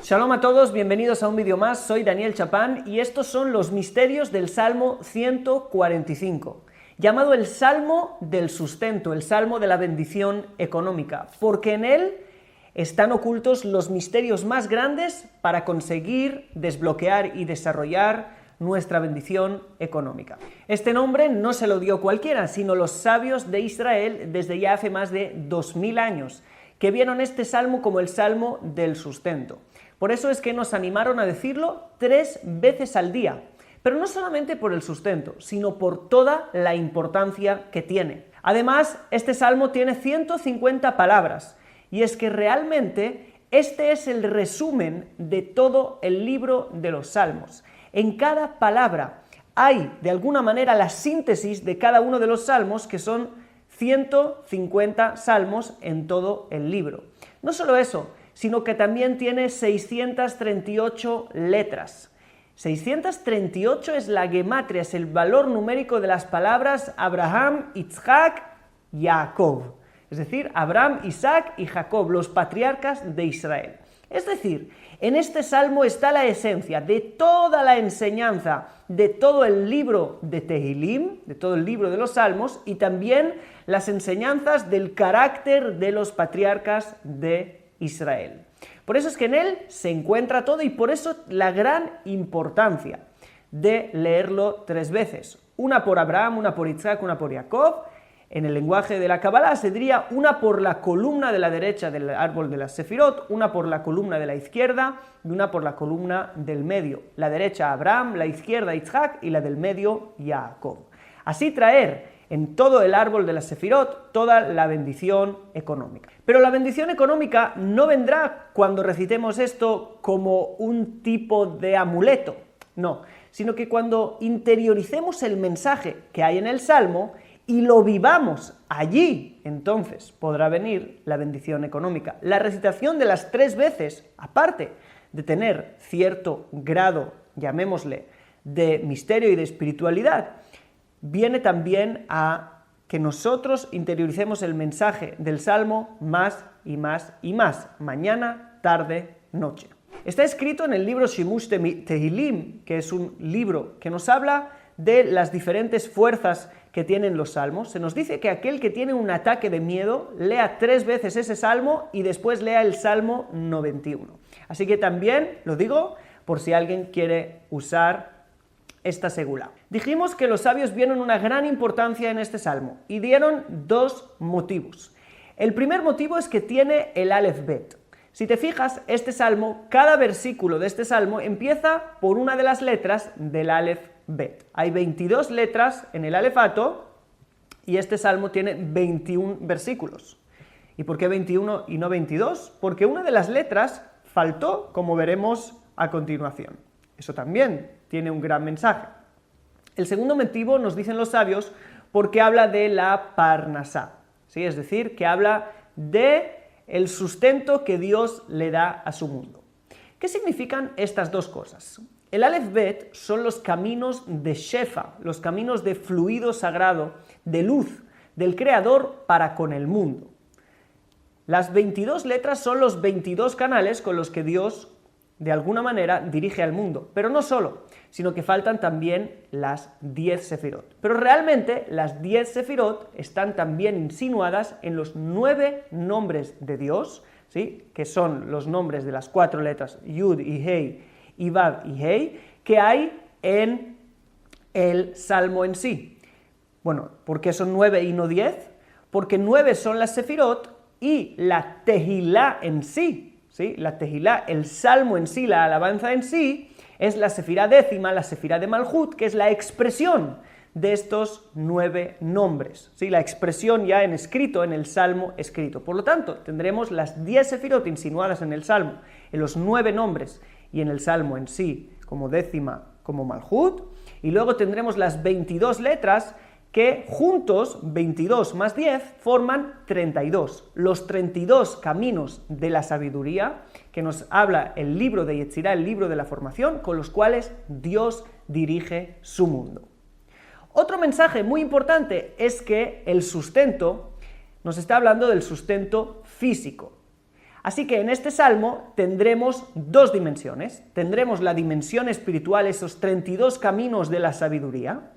Shalom a todos, bienvenidos a un vídeo más, soy Daniel Chapán y estos son los misterios del Salmo 145, llamado el Salmo del Sustento, el Salmo de la bendición económica, porque en él están ocultos los misterios más grandes para conseguir desbloquear y desarrollar nuestra bendición económica. Este nombre no se lo dio cualquiera, sino los sabios de Israel desde ya hace más de 2000 años, que vieron este salmo como el Salmo del Sustento. Por eso es que nos animaron a decirlo 3 veces al día, pero no solamente por el sustento, sino por toda la importancia que tiene. Además, este salmo tiene 150 palabras, y es que realmente este es el resumen de todo el libro de los salmos. En cada palabra hay, de alguna manera, la síntesis de cada uno de los salmos, que son 150 salmos en todo el libro. No solo eso, sino que también tiene 638 letras. 638 es la gematria, es el valor numérico de las palabras Abraham, Isaac, Jacob. Es decir, Abraham, Isaac y Jacob, los patriarcas de Israel. Es decir, en este salmo está la esencia de toda la enseñanza de todo el libro de Tehilim, de todo el libro de los salmos, y también las enseñanzas del carácter de los patriarcas de Israel. Por eso es que en él se encuentra todo y por eso la gran importancia de leerlo 3 veces. Una por Abraham, una por Isaac, una por Jacob. En el lenguaje de la Kabbalah se diría una por la columna de la derecha del árbol de las Sefirot, una por la columna de la izquierda y una por la columna del medio. La derecha Abraham, la izquierda Isaac y la del medio Jacob. Así traer en todo el árbol de las Sefirot toda la bendición económica. Pero la bendición económica no vendrá cuando recitemos esto como un tipo de amuleto, no, sino que cuando interioricemos el mensaje que hay en el Salmo y lo vivamos allí, entonces podrá venir la bendición económica. La recitación de las 3 veces, aparte de tener cierto grado, llamémosle, de misterio y de espiritualidad, viene también a que nosotros interioricemos el mensaje del Salmo más y más y más, mañana, tarde, noche. Está escrito en el libro Shimush Tehilim, que es un libro que nos habla de las diferentes fuerzas que tienen los salmos. Se nos dice que aquel que tiene un ataque de miedo lea 3 veces ese salmo y después lea el Salmo 91. Así que también lo digo por si alguien quiere usar esta segula. Dijimos que los sabios vieron una gran importancia en este salmo y dieron 2 motivos. El primer motivo es que tiene el Aleph Bet. Si te fijas, este salmo, cada versículo de este salmo empieza por una de las letras del Aleph Bet. Hay 22 letras en el alefato y este salmo tiene 21 versículos. ¿Y por qué 21 y no 22? Porque una de las letras faltó, como veremos a continuación. Eso también tiene un gran mensaje. El segundo motivo, nos dicen los sabios, porque habla de la Parnasá, ¿sí? Es decir, que habla de el sustento que Dios le da a su mundo. ¿Qué significan estas 2 cosas? El Aleph Bet son los caminos de Shefa, los caminos de fluido sagrado, de luz, del Creador para con el mundo. Las 22 letras son los 22 canales con los que Dios de alguna manera dirige al mundo, pero no solo, sino que faltan también las 10 Sefirot. Pero realmente las 10 Sefirot están también insinuadas en los 9 nombres de Dios, ¿sí? Que son los nombres de las 4 letras Yud y Hei, y Vav y Hei, que hay en el Salmo en sí. Bueno, ¿por qué son 9 y no 10? Porque 9 son las Sefirot y la Tehilá en sí. ¿Sí? La Tehilá, el salmo en sí, la alabanza en sí, es la sefirá décima, la sefirá de Malhut, que es la expresión de estos 9 nombres. ¿Sí? La expresión ya en escrito, en el salmo escrito. Por lo tanto, tendremos las 10 sefirot insinuadas en el salmo, en los 9 nombres y en el salmo en sí, como décima, como Malhut, y luego tendremos las 22 letras que juntos, 22 más 10, forman 32. Los 32 caminos de la sabiduría que nos habla el libro de Yetzirah, el libro de la formación, con los cuales Dios dirige su mundo. Otro mensaje muy importante es que el sustento nos está hablando del sustento físico. Así que en este salmo tendremos dos dimensiones. Tendremos la dimensión espiritual, esos 32 caminos de la sabiduría,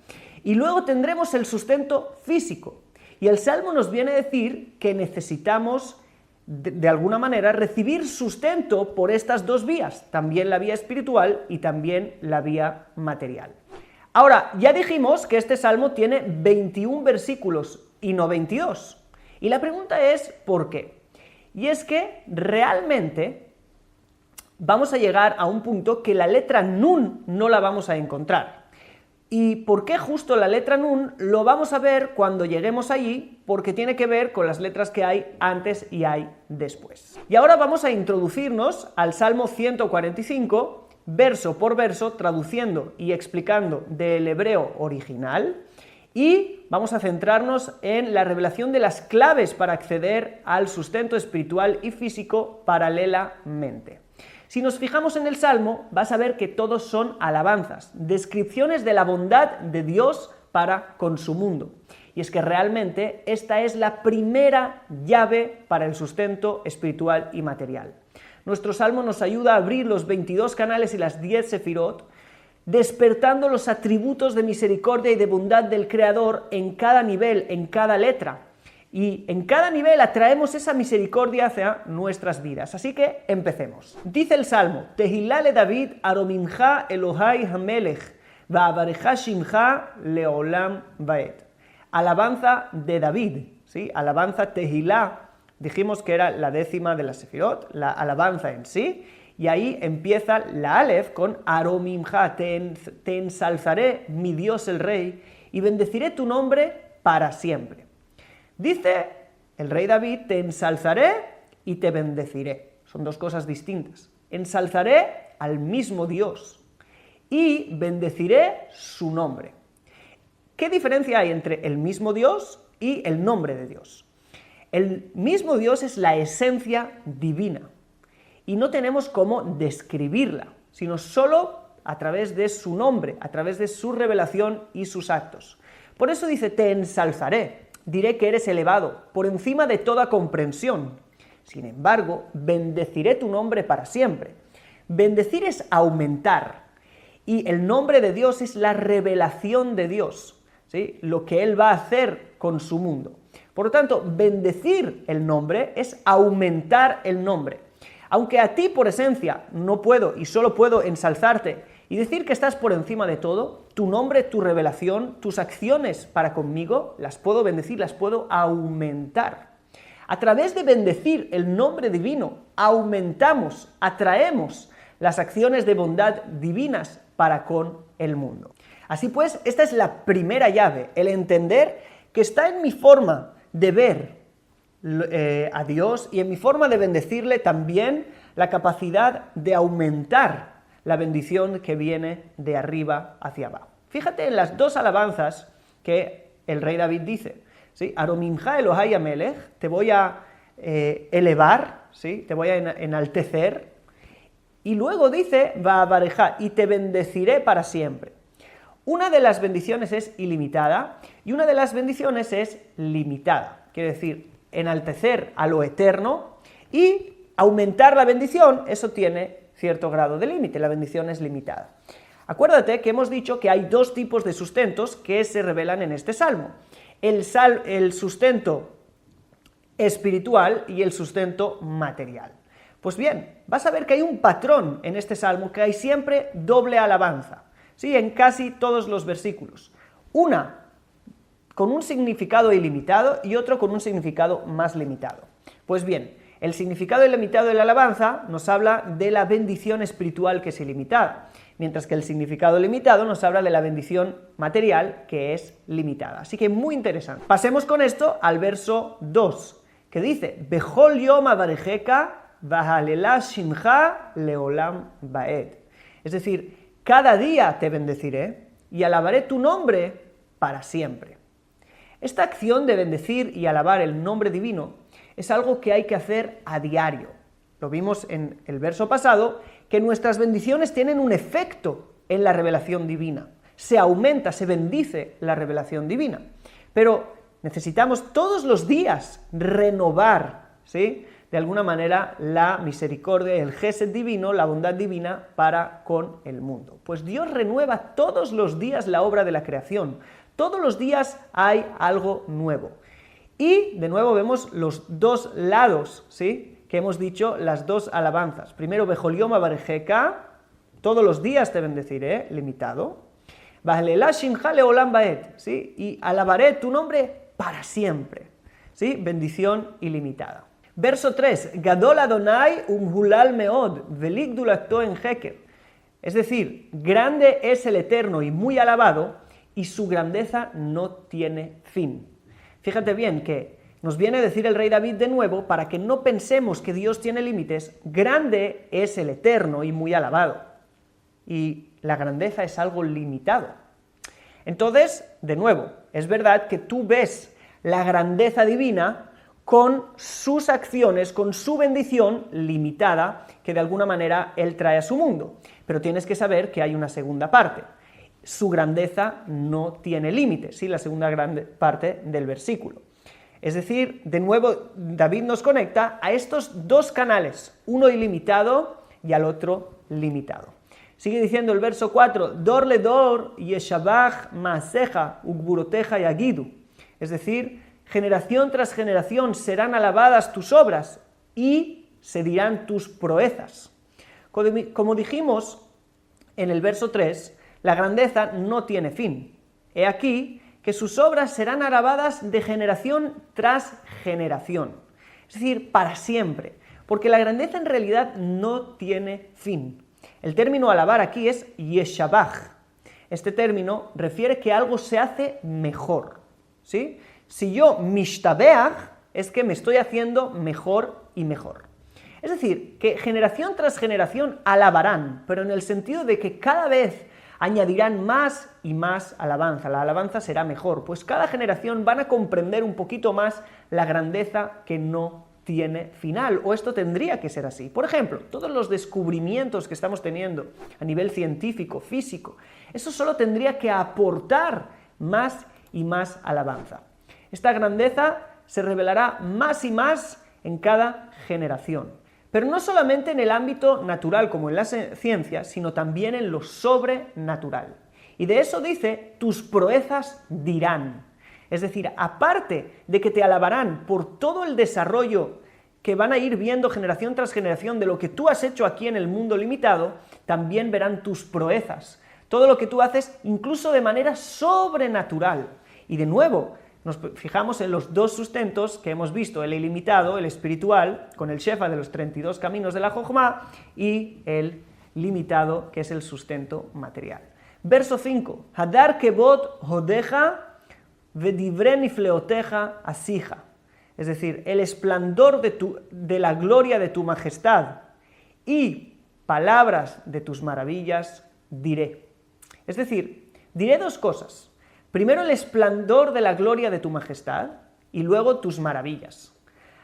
y luego tendremos el sustento físico. Y el salmo nos viene a decir que necesitamos, de alguna manera, recibir sustento por estas dos vías, también la vía espiritual y también la vía material. Ahora, ya dijimos que este salmo tiene 21 versículos y no 22. Y la pregunta es, ¿por qué? Y es que realmente vamos a llegar a un punto que la letra Nun no la vamos a encontrar. ¿Y por qué justo la letra Nun? Lo vamos a ver cuando lleguemos allí, porque tiene que ver con las letras que hay antes y hay después. Y ahora vamos a introducirnos al Salmo 145, verso por verso, traduciendo y explicando del hebreo original, y vamos a centrarnos en la revelación de las claves para acceder al sustento espiritual y físico paralelamente. Si nos fijamos en el Salmo, vas a ver que todos son alabanzas, descripciones de la bondad de Dios para con su mundo. Y es que realmente esta es la primera llave para el sustento espiritual y material. Nuestro Salmo nos ayuda a abrir los 22 canales y las 10 sefirot, despertando los atributos de misericordia y de bondad del Creador en cada nivel, en cada letra. Y en cada nivel atraemos esa misericordia hacia nuestras vidas. Así que empecemos. Dice el Salmo: Tehilá le David, aromimcha Elohai hamelech, va'avarecha shimcha leolam vaed. Alabanza de David, ¿sí? Alabanza Tehilá, dijimos que era la 10ª de la sefirot, la alabanza en sí, y ahí empieza la Aleph con aromimcha, te ensalzaré, mi Dios el Rey, y bendeciré tu nombre para siempre. Dice el rey David: te ensalzaré y te bendeciré. Son dos cosas distintas. Ensalzaré al mismo Dios y bendeciré su nombre. ¿Qué diferencia hay entre el mismo Dios y el nombre de Dios? El mismo Dios es la esencia divina y no tenemos cómo describirla, sino solo a través de su nombre, a través de su revelación y sus actos. Por eso dice: te ensalzaré. Diré que eres elevado, por encima de toda comprensión. Sin embargo, bendeciré tu nombre para siempre. Bendecir es aumentar, y el nombre de Dios es la revelación de Dios, ¿sí? Lo que Él va a hacer con su mundo. Por lo tanto, bendecir el nombre es aumentar el nombre. Aunque a ti por esencia no puedo y solo puedo ensalzarte y decir que estás por encima de todo, tu nombre, tu revelación, tus acciones para conmigo, las puedo bendecir, las puedo aumentar. A través de bendecir el nombre divino, aumentamos, atraemos las acciones de bondad divinas para con el mundo. Así pues, esta es la primera llave, el entender que está en mi forma de ver a Dios y en mi forma de bendecirle también la capacidad de aumentar la bendición que viene de arriba hacia abajo. Fíjate en las dos alabanzas que el rey David dice, ¿sí? Aromimcha Elohai hamelech, te voy a elevar, ¿sí? Te voy a enaltecer, y luego dice va'avarecha, y te bendeciré para siempre. Una de las bendiciones es ilimitada y una de las bendiciones es limitada, quiere decir enaltecer a lo eterno y aumentar la bendición, eso tiene cierto grado de límite, la bendición es limitada. Acuérdate que hemos dicho que hay dos tipos de sustentos que se revelan en este salmo. El sustento espiritual y el sustento material. Pues bien, vas a ver que hay un patrón en este salmo, que hay siempre doble alabanza, ¿sí? En casi todos los versículos. Una con un significado ilimitado y otro con un significado más limitado. Pues bien, el significado ilimitado de la alabanza nos habla de la bendición espiritual, que es ilimitada, mientras que el significado limitado nos habla de la bendición material, que es limitada. Así que muy interesante. Pasemos con esto al verso 2, que dice: Bechol yom avarejeka v'halelá shimcha leolam vaed. Es decir, cada día te bendeciré y alabaré tu nombre para siempre. Esta acción de bendecir y alabar el nombre divino es algo que hay que hacer a diario. Lo vimos en el verso pasado, que nuestras bendiciones tienen un efecto en la revelación divina. Se aumenta, se bendice la revelación divina. Pero necesitamos todos los días renovar, ¿sí?, de alguna manera la misericordia, el gesed divino, la bondad divina para con el mundo. Pues Dios renueva todos los días la obra de la creación. Todos los días hay algo nuevo. Y de nuevo vemos los dos lados, ¿sí?, que hemos dicho, las dos alabanzas. Primero, Bejolioma Barejeka, todos los días te bendeciré, limitado. Bajelelá Shinja Leolam Baet, ¿sí?, y alabaré tu nombre para siempre, ¿sí?, bendición ilimitada. Verso 3, Gadol Adonai umhulal meod, veligdulato en heker. Es decir, grande es el Eterno y muy alabado, y su grandeza no tiene fin. Fíjate bien que nos viene a decir el rey David de nuevo, para que no pensemos que Dios tiene límites, grande es el Eterno y muy alabado. Y la grandeza es algo limitado. Entonces, de nuevo, es verdad que tú ves la grandeza divina con sus acciones, con su bendición limitada, que de alguna manera Él trae a su mundo. Pero tienes que saber que hay una segunda parte. Su grandeza no tiene límites, ¿sí?, la segunda gran parte del versículo. Es decir, de nuevo, David nos conecta a estos dos canales, uno ilimitado y al otro limitado. Sigue diciendo el verso 4, Dor le dor yeshabach maaseja ugburoteja yagidu. Es decir, generación tras generación serán alabadas tus obras y se dirán tus proezas. Como dijimos en el verso 3, la grandeza no tiene fin. He aquí que sus obras serán alabadas de generación tras generación. Es decir, para siempre. Porque la grandeza en realidad no tiene fin. El término alabar aquí es yeshabach. Este término refiere que algo se hace mejor, ¿sí? Si yo mishtabeach, es que me estoy haciendo mejor y mejor. Es decir, que generación tras generación alabarán, pero en el sentido de que cada vez añadirán más y más alabanza. La alabanza será mejor, pues cada generación van a comprender un poquito más la grandeza que no tiene final, o esto tendría que ser así. Por ejemplo, todos los descubrimientos que estamos teniendo a nivel científico, físico, eso solo tendría que aportar más y más alabanza. Esta grandeza se revelará más y más en cada generación. Pero no solamente en el ámbito natural, como en la ciencia, sino también en lo sobrenatural. Y de eso dice, tus proezas dirán. Es decir, aparte de que te alabarán por todo el desarrollo que van a ir viendo generación tras generación de lo que tú has hecho aquí en el mundo limitado, también verán tus proezas. Todo lo que tú haces, incluso de manera sobrenatural. Y de nuevo, nos fijamos en los dos sustentos que hemos visto, el ilimitado, el espiritual, con el Shefa de los 32 caminos de la Jochma, y el limitado, que es el sustento material. Verso 5. Hadar kebot hodeja vedivre nifleoteja asija. Es decir, el esplendor de la gloria de tu majestad y palabras de tus maravillas diré. Es decir, diré dos cosas. Primero, el esplendor de la gloria de tu majestad y luego tus maravillas.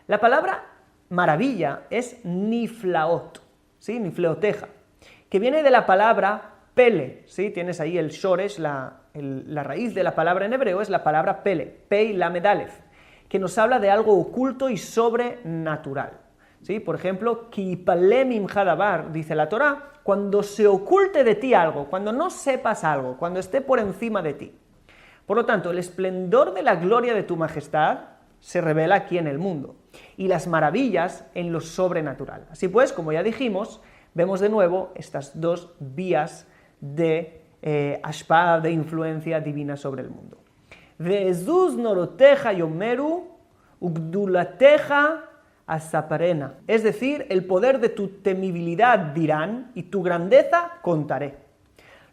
La palabra maravilla es niflaot, ¿sí?, nifleoteja, que viene de la palabra pele, ¿sí? Tienes ahí el shoresh, la raíz de la palabra en hebreo es la palabra pele, pei lamed alef, que nos habla de algo oculto y sobrenatural, ¿sí? Por ejemplo, ki yipalem imcha davar, dice la Torá, cuando se oculte de ti algo, cuando no sepas algo, cuando esté por encima de ti. Por lo tanto, el esplendor de la gloria de tu majestad se revela aquí en el mundo, y las maravillas en lo sobrenatural. Así pues, como ya dijimos, vemos de nuevo estas dos vías de ashpa, de influencia divina sobre el mundo. Ve'ezuz noroteja yomeru ugdulateja asaparena. Es decir, el poder de tu temibilidad dirán, y tu grandeza contaré.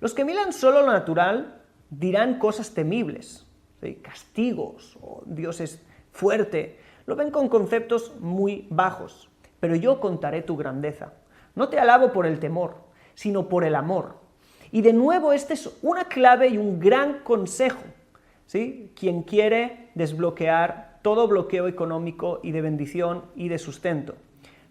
Los que miran solo lo natural dirán cosas temibles, ¿sí?, castigos, o Dios es fuerte, lo ven con conceptos muy bajos. Pero yo contaré tu grandeza. No te alabo por el temor, sino por el amor. Y de nuevo, este es una clave y un gran consejo, ¿sí? Quien quiere desbloquear todo bloqueo económico y de bendición y de sustento.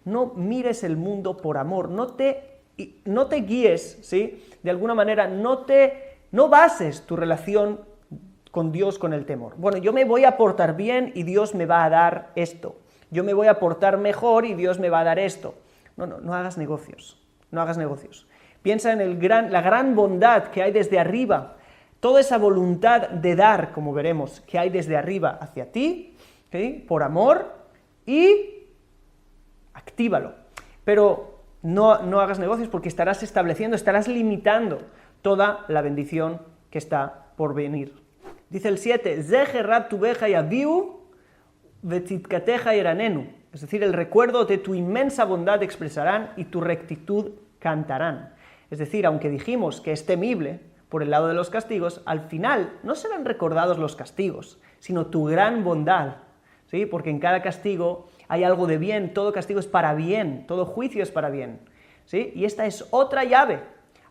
No mires el mundo por amor, no te guíes, ¿sí?, de alguna manera, no bases tu relación con Dios con el temor. Bueno, yo me voy a portar bien y Dios me va a dar esto. yo me voy a portar mejor y Dios me va a dar esto. No hagas negocios, no hagas negocios. Piensa en la gran bondad que hay desde arriba, toda esa voluntad de dar, como veremos, que hay desde arriba hacia ti, ¿okay? Por amor, y actívalo. Pero no hagas negocios porque estarás estableciendo, estarás limitando toda la bendición que está por venir. Dice el 7, Zeherat tubeja yaviu vetzitkateja eranenu. Es decir, el recuerdo de tu inmensa bondad expresarán y tu rectitud cantarán. Es decir, aunque dijimos que es temible por el lado de los castigos, al final no serán recordados los castigos, sino tu gran bondad, ¿sí? Porque en cada castigo hay algo de bien, todo castigo es para bien, todo juicio es para bien, ¿sí? Y esta es otra llave,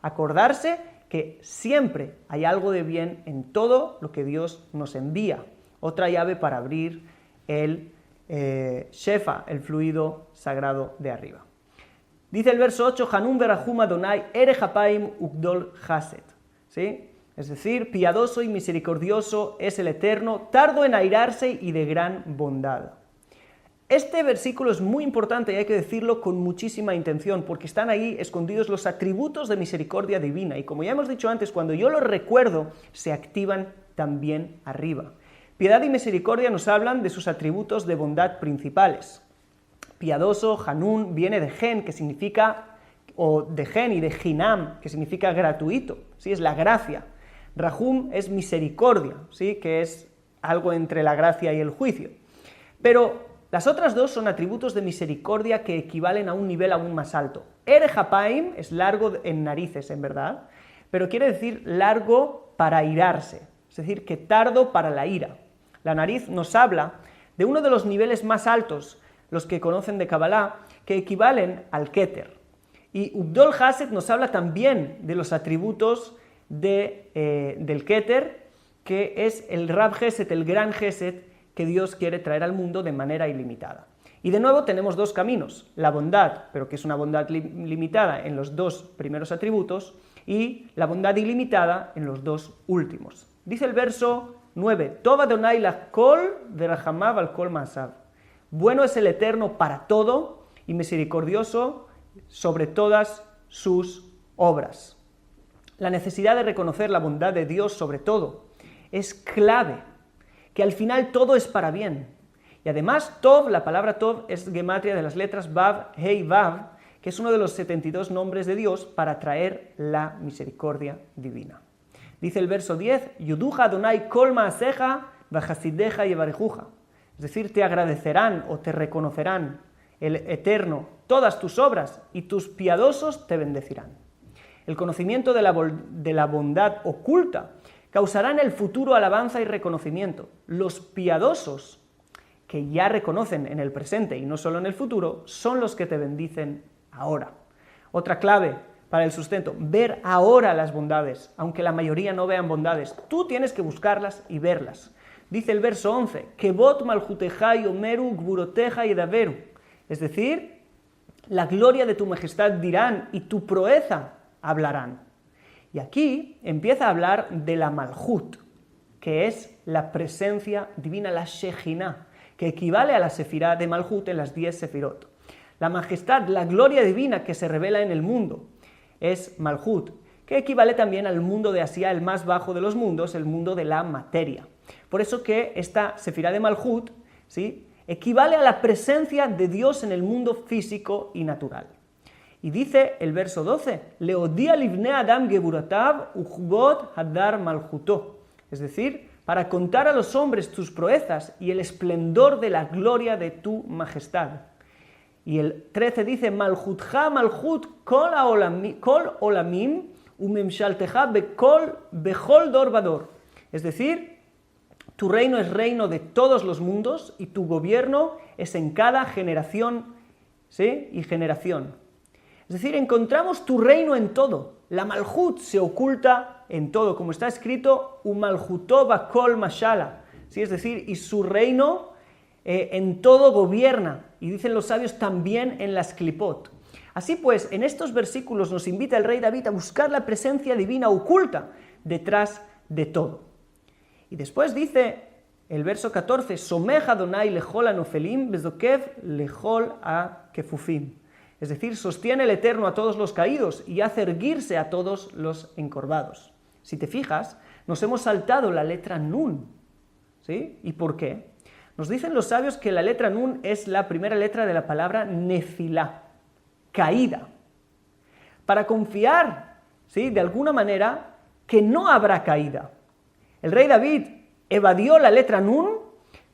acordarse que siempre hay algo de bien en todo lo que Dios nos envía. Otra llave para abrir el Shefa, el fluido sagrado de arriba. Dice el verso 8, Hanun berahum Adonai ere hapaim ugdol chesed, ¿sí? Es decir, piadoso y misericordioso es el Eterno, tardo en airarse y de gran bondad. Este versículo es muy importante y hay que decirlo con muchísima intención, porque están ahí escondidos los atributos de misericordia divina, y como ya hemos dicho antes, cuando yo los recuerdo, se activan también arriba. Piedad y misericordia nos hablan de sus atributos de bondad principales. Piadoso, Hanun, viene de gen, que significa, o de gen y de hinam, que significa gratuito, ¿sí? Es la gracia. Rahum es misericordia, ¿sí? Que es algo entre la gracia y el juicio. Pero las otras dos son atributos de misericordia que equivalen a un nivel aún más alto. Ere hapaim es largo en narices, en verdad, pero quiere decir largo para airarse, es decir, que tardo para la ira. La nariz nos habla de uno de los niveles más altos, los que conocen de Kabbalah, que equivalen al Keter. Y Ugdol Chesed nos habla también de los atributos del Keter, que es el Rab Chesed, el gran Chesed, que Dios quiere traer al mundo de manera ilimitada. Y de nuevo tenemos dos caminos, la bondad, pero que es una bondad limitada en los dos primeros atributos, y la bondad ilimitada en los dos últimos. Dice el verso 9, Tov Adonai lakol verahamav al kol ma'asav. Bueno es el Eterno para todo y misericordioso sobre todas sus obras. La necesidad de reconocer la bondad de Dios sobre todo es clave, que al final todo es para bien. Y además, Tov, la palabra Tov es gematria de las letras Vav, Hei, Vav, que es uno de los 72 nombres de Dios para traer la misericordia divina. Dice el verso 10, Yuduja Adonai kol ma'aseja v'chasideja yevarejuja. Es decir, te agradecerán o te reconocerán el Eterno todas tus obras y tus piadosos te bendecirán. El conocimiento de la bondad oculta causará en el futuro alabanza y reconocimiento. Los piadosos, que ya reconocen en el presente y no solo en el futuro, son los que te bendicen ahora. Otra clave para el sustento, ver ahora las bondades, aunque la mayoría no vean bondades. Tú tienes que buscarlas y verlas. Dice el verso 11, Kebot malchuteja yomeru gburoteja yedaveru. Es decir, la gloria de tu majestad dirán y tu proeza hablarán. Y aquí empieza a hablar de la Malhut, que es la presencia divina, la Shejinah, que equivale a la Sefirá de Malhut en las 10 Sefirot. La majestad, la gloria divina que se revela en el mundo es Malhut, que equivale también al mundo de Asia, el más bajo de los mundos, el mundo de la materia. Por eso que esta Sefirá de Malhut, ¿sí?, equivale a la presencia de Dios en el mundo físico y natural. Y dice el verso 12, Leodia livne adam geburatav uchbot hadar malhuto. Es decir, para contar a los hombres tus proezas y el esplendor de la gloria de tu majestad. Y el 13 dice, Malhutja malhut kol olamim umemshalteja bechol dor vador. Es decir, tu reino es reino de todos los mundos y tu gobierno es en cada generación, ¿sí?, y generación. Es decir, encontramos tu reino en todo. La Malhut se oculta en todo, como está escrito, Umalhutó bakol mashala, ¿sí? Es decir, y su reino en todo gobierna. Y dicen los sabios también en las clipot. Así pues, en estos versículos nos invita el rey David a buscar la presencia divina oculta detrás de todo. Y después dice El verso 14, Somech Adonai lechol anofelim, bezokev lechol akefufim. Es decir, sostiene el Eterno a todos los caídos y hace erguirse a todos los encorvados. Si te fijas, nos hemos saltado la letra Nun. ¿Sí? ¿Y por qué? Nos dicen los sabios que la letra Nun es la primera letra de la palabra nefilá, caída. Para confiar, ¿sí?, de alguna manera, que no habrá caída. El rey David evadió la letra Nun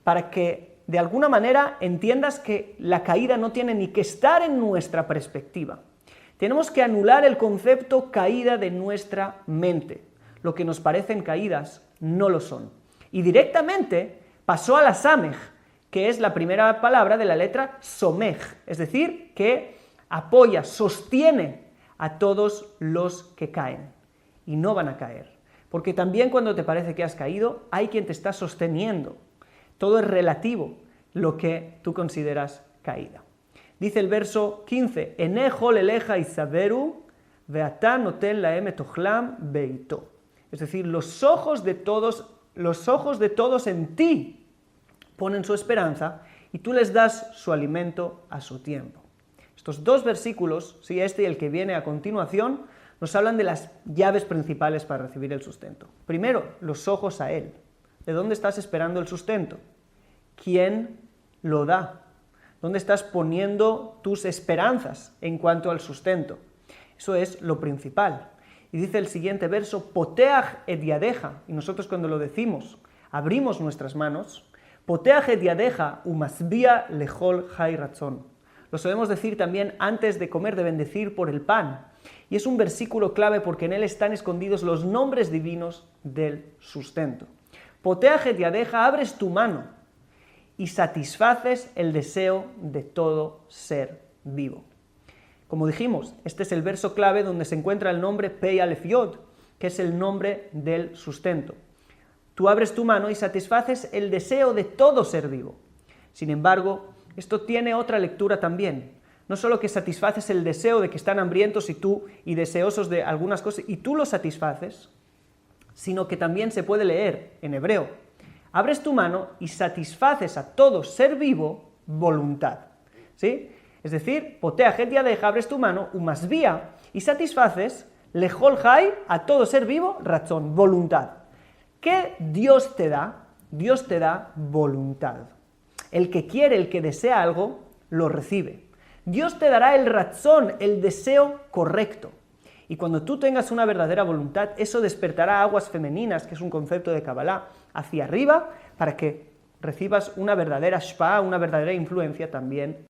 para que de alguna manera entiendas que la caída no tiene ni que estar en nuestra perspectiva. Tenemos que anular el concepto caída de nuestra mente. Lo que nos parecen caídas no lo son. Y directamente pasó a la Samech, que es la primera palabra de la letra Somech, es decir, que apoya, sostiene a todos los que caen. Y no van a caer. Porque también cuando te parece que has caído, hay quien te está sosteniendo. Todo es relativo, lo que tú consideras caída. Dice el verso 15, Enejo leleja isaberu veatá noten laem etochlam beito. Es decir, los ojos de todos en ti ponen su esperanza y tú les das su alimento a su tiempo. Estos dos versículos, sí, este y el que viene a continuación, nos hablan de las llaves principales para recibir el sustento. Primero, los ojos a Él. ¿De dónde estás esperando el sustento? ¿Quién lo da? ¿Dónde estás poniendo tus esperanzas en cuanto al sustento? Eso es lo principal. Y dice el siguiente verso, Poteach et yadeja, y nosotros cuando lo decimos, abrimos nuestras manos, Poteach et yadeja umasbia lechol jai ratzon. Lo solemos decir también antes de comer, de bendecir por el pan. Y es un versículo clave porque en él están escondidos los nombres divinos del sustento. Poteach et yadeja, abres tu mano y satisfaces el deseo de todo ser vivo. Como dijimos, este es el verso clave donde se encuentra el nombre Pei Alef Yod, que es el nombre del sustento. Tú abres tu mano y satisfaces el deseo de todo ser vivo. Sin embargo, esto tiene otra lectura también. No solo que satisfaces el deseo de que están hambrientos y deseosos de algunas cosas, y tú lo satisfaces, sino que también se puede leer en hebreo. Abres tu mano y satisfaces a todo ser vivo voluntad. ¿Sí? Es decir, Poteach et yadeja, abres tu mano, umasbia, y satisfaces lechol jai, a todo ser vivo, razón, voluntad. ¿Qué Dios te da? Dios te da voluntad. El que quiere, el que desea algo, lo recibe. Dios te dará el razón, el deseo correcto. Y cuando tú tengas una verdadera voluntad, eso despertará aguas femeninas, que es un concepto de Kabbalah, hacia arriba, para que recibas una verdadera shpa, una verdadera influencia también.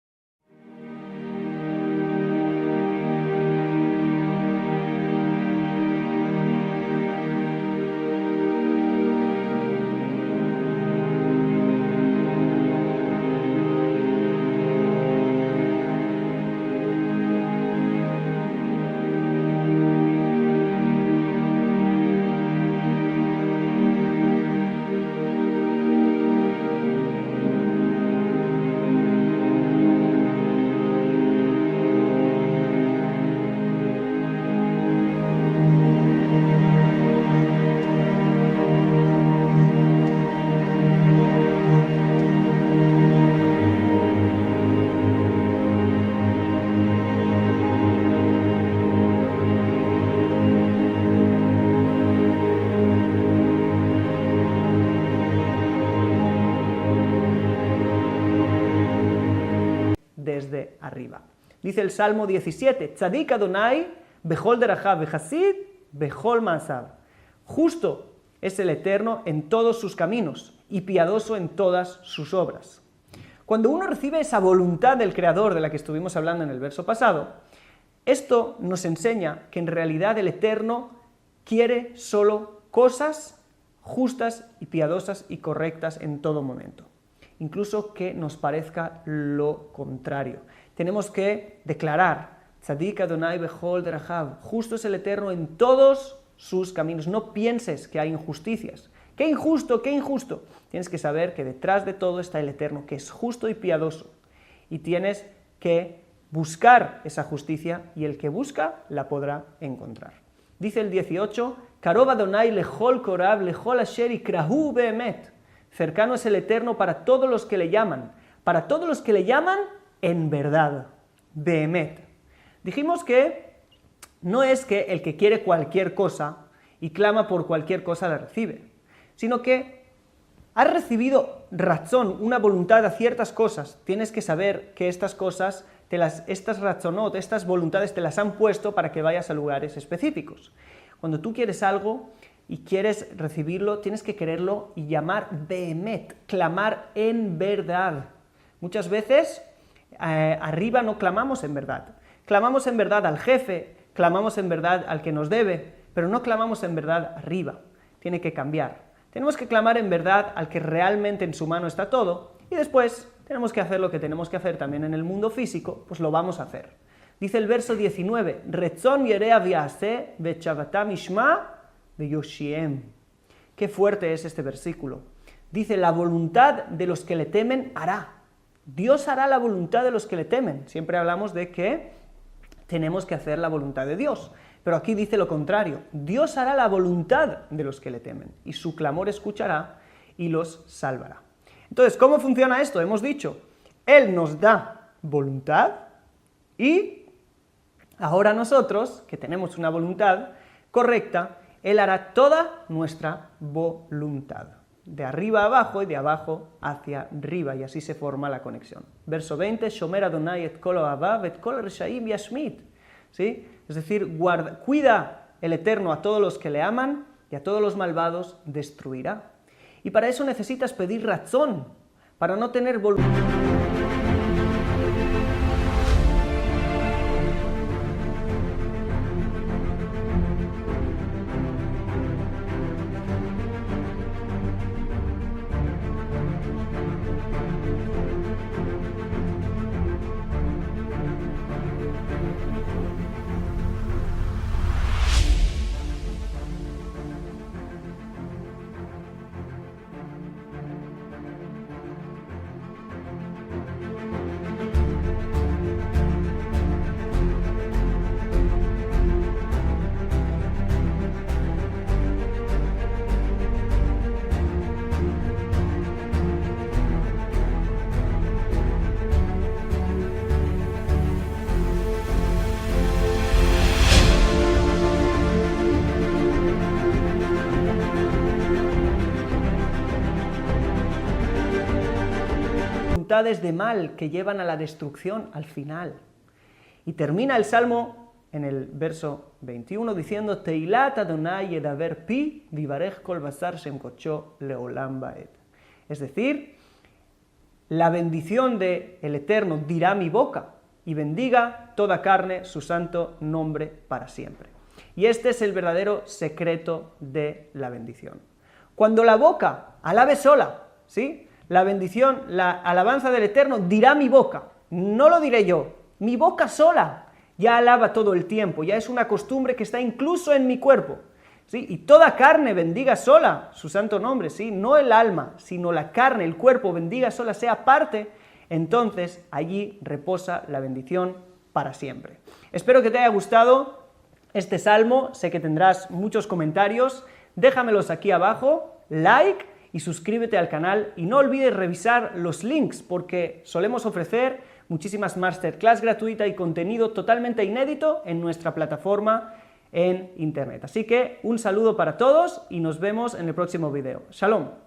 Desde arriba. Dice el Salmo 17, Tzadik Adonai bechol derachav vehasid bechol ma'asav. Justo es el Eterno en todos sus caminos y piadoso en todas sus obras. Cuando uno recibe esa voluntad del Creador de la que estuvimos hablando en el verso pasado, esto nos enseña que en realidad el Eterno quiere solo cosas justas y piadosas y correctas en todo momento. Incluso que nos parezca lo contrario. Tenemos que declarar, Tzadik Adonai bechol derachav, justo es el Eterno en todos sus caminos. No pienses que hay injusticias. ¡Qué injusto, qué injusto! Tienes que saber que detrás de todo está el Eterno, que es justo y piadoso. Y tienes que buscar esa justicia, y el que busca la podrá encontrar. Dice el 18, Karov Adonai lechol korab lechol asher ikrahu beemet. cercano es el Eterno para todos los que le llaman, para todos los que le llaman en verdad, Behemet. Dijimos que no es que el que quiere cualquier cosa y clama por cualquier cosa la recibe, sino que has recibido razón, una voluntad a ciertas cosas, tienes que saber que estas cosas, estas razonot, estas voluntades te las han puesto para que vayas a lugares específicos. Cuando tú quieres algo y quieres recibirlo, tienes que quererlo y llamar behemet, clamar en verdad. Muchas veces arriba no clamamos en verdad. Clamamos en verdad al jefe, clamamos en verdad al que nos debe, pero no clamamos en verdad arriba. Tiene que cambiar. Tenemos que clamar en verdad al que realmente en su mano está todo, y después tenemos que hacer lo que tenemos que hacer también en el mundo físico, pues lo vamos a hacer. Dice el verso 19, Retzon yerea viase vechavatam ishma veyoshiem. Qué fuerte es este versículo. Dice, la voluntad de los que le temen hará. Dios hará la voluntad de los que le temen. Siempre hablamos de que tenemos que hacer la voluntad de Dios. Pero aquí dice lo contrario, Dios hará la voluntad de los que le temen, y su clamor escuchará y los salvará. Entonces, ¿cómo funciona esto? Hemos dicho, Él nos da voluntad, y ahora nosotros, que tenemos una voluntad correcta, Él hará toda nuestra voluntad, de arriba a abajo y de abajo hacia arriba, y así se forma la conexión. Verso 20, Shomer Adonai et kol ohabav et kol reshaim yashmit. ¿Sí? Es decir, cuida el Eterno a todos los que le aman y a todos los malvados destruirá. Y para eso necesitas pedir razón, para no tener voluntad. De mal que llevan a la destrucción al final. Y termina el Salmo en el verso 21 diciendo Teilat Adonai yedaber pi vivarech kol basar shem kodsho leolam baed. Es decir, la bendición del Eterno dirá mi boca y bendiga toda carne su santo nombre para siempre. Y este es el verdadero secreto de la bendición. Cuando la boca alabe sola, ¿sí? La bendición, la alabanza del Eterno dirá mi boca, no lo diré yo, mi boca sola ya alaba todo el tiempo, ya es una costumbre que está incluso en mi cuerpo, ¿sí? Y toda carne bendiga sola su santo nombre, ¿sí? No el alma, sino la carne, el cuerpo bendiga sola, sea parte, entonces allí reposa la bendición para siempre. Espero que te haya gustado este salmo, sé que tendrás muchos comentarios, déjamelos aquí abajo, like, y suscríbete al canal y no olvides revisar los links porque solemos ofrecer muchísimas masterclass gratuitas y contenido totalmente inédito en nuestra plataforma en internet. Así que un saludo para todos y nos vemos en el próximo video. Shalom.